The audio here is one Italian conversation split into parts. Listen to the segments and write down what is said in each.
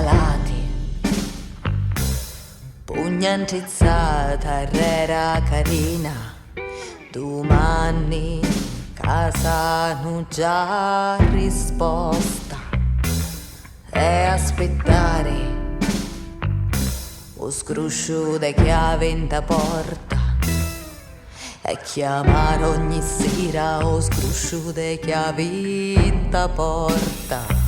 calati, pugnantizzata, era carina, domani casa non già risposta e aspettare o scrusciude chiave in da porta e chiamare ogni sera o scrusciude chiavi in da porta.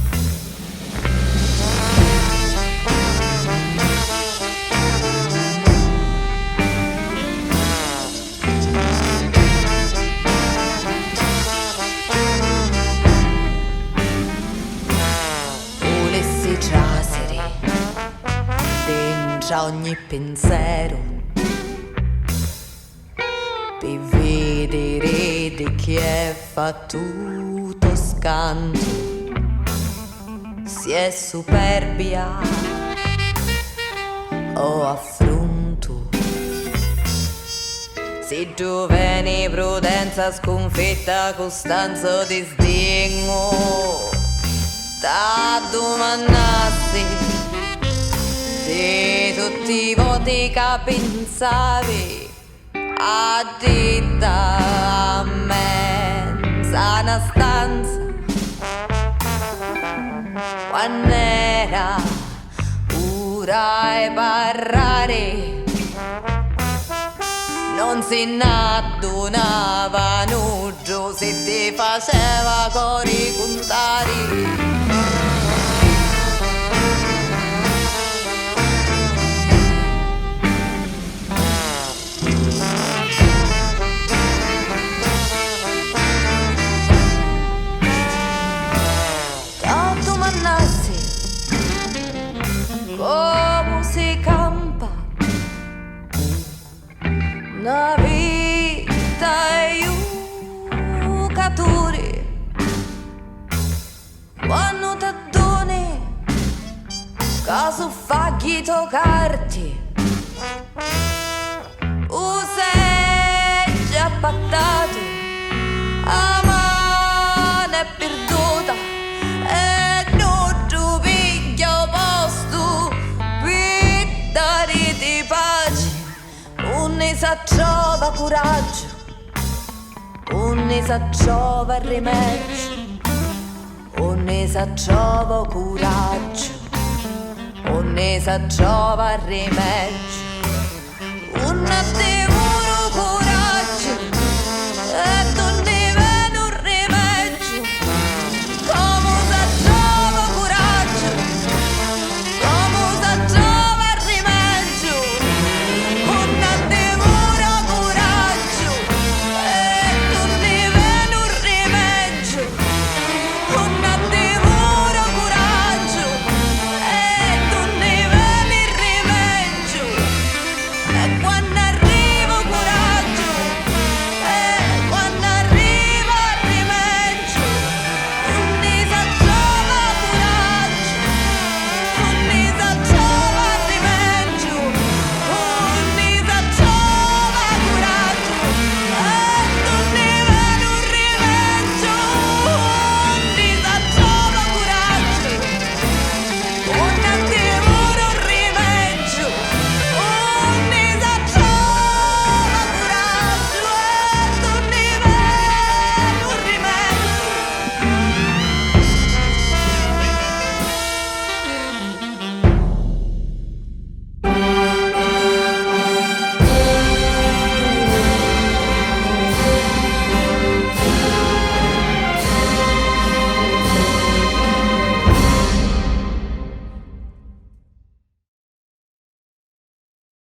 Dentro ogni pensiero per vedere di chi è fatto scanto, se è superbia o affronto, se tu veni prudenza sconfitta costanza di sdegno, da domandassi di tutti i voti che pensavi a dita a me sana stanza quando era ora e parlare non si n'addonavano giù se ti faceva cori contari. Come si campa una vita e giocatori quando ti doni caso faghi toccarti o sei già pattato a mano è perduta e non tu piglia posto dare di pace, non ne sa trova coraggio, non ne sa trova rimedio, non ne sa trova coraggio, non ne sa trova rimedio, non